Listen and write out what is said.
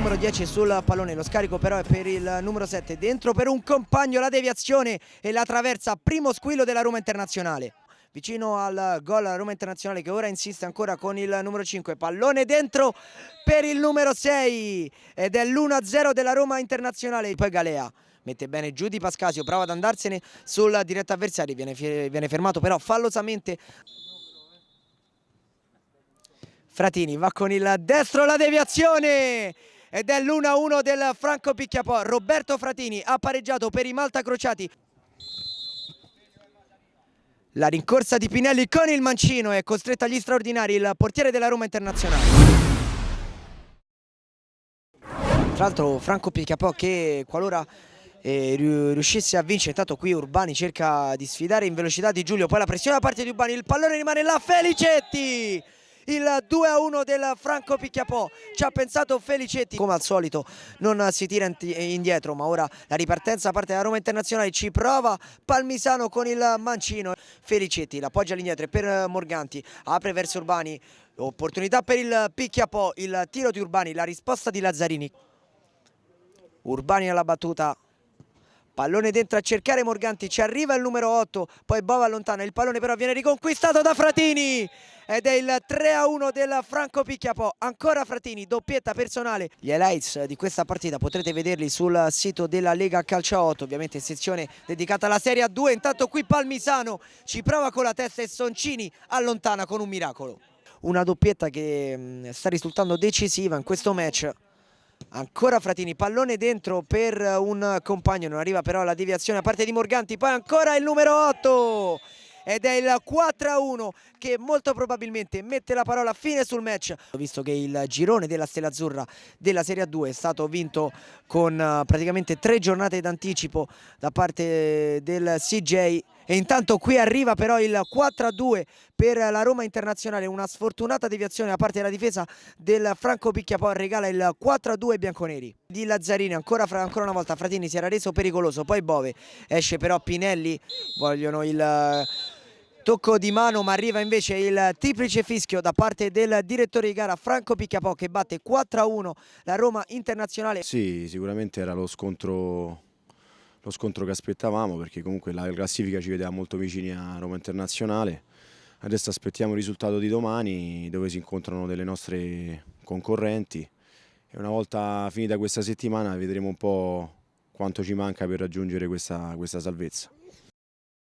numero 10 sul pallone, lo scarico però è per il numero 7, dentro per un compagno, la deviazione e la traversa, primo squillo della Roma Internazionale. Vicino al gol la Roma Internazionale che ora insiste ancora con il numero 5, pallone dentro per il numero 6 ed è l'1-0 della Roma Internazionale. Poi Galea mette bene giù Di Pascasio, prova ad andarsene sul diretto avversario, viene fermato però fallosamente. Fratini va con il destro, la deviazione ed è l'1-1 del Franco Picchiapò. Roberto Fratini ha pareggiato per i Malta Crociati. La rincorsa di Pinelli con il mancino è costretta agli straordinari il portiere della Roma Internazionale. Tra l'altro Franco Picchiapò che qualora riuscisse a vincere, intanto qui Urbani cerca di sfidare in velocità Di Giulio, poi la pressione da parte di Urbani, il pallone rimane là, Felicetti! Il 2-1 del Franco Picchiapò, ci ha pensato Felicetti, come al solito non si tira indietro, ma ora la ripartenza da parte della Roma Internazionale, ci prova Palmisano con il mancino, Felicetti l'appoggia all'indietro per Morganti, apre verso Urbani, opportunità per il Picchiapò, il tiro di Urbani, la risposta di Lazzarini. Urbani alla battuta, pallone dentro a cercare Morganti, ci arriva il numero 8, poi Bova allontana, il pallone però viene riconquistato da Fratini ed è il 3-1 del Franco Picchiapò, ancora Fratini, doppietta personale. Gli highlights di questa partita potrete vederli sul sito della Lega Calcio 8, ovviamente sezione dedicata alla Serie A2, intanto qui Palmisano ci prova con la testa e Soncini allontana con un miracolo. Una doppietta che sta risultando decisiva in questo match. Ancora Fratini, pallone dentro per un compagno, non arriva però la deviazione a parte di Morganti, poi ancora il numero 8 ed è il 4-1 che molto probabilmente mette la parola fine sul match, visto che il girone della Stella Azzurra della Serie A2 è stato vinto con praticamente 3 giornate d'anticipo da parte del CJ. E intanto qui arriva però il 4-2 per la Roma Internazionale, una sfortunata deviazione da parte della difesa del Franco Picchiapò regala il 4-2 bianconeri. Di Lazzarini, ancora una volta Fratini si era reso pericoloso, poi Bove, esce però Pinelli, vogliono il tocco di mano ma arriva invece il triplice fischio da parte del direttore di gara Franco Picchiapò che batte 4-1 la Roma Internazionale. Sì, sicuramente era lo scontro che aspettavamo, perché comunque la classifica ci vedeva molto vicini a Roma Internazionale. Adesso aspettiamo il risultato di domani, dove si incontrano delle nostre concorrenti, e una volta finita questa settimana vedremo un po' quanto ci manca per raggiungere questa salvezza.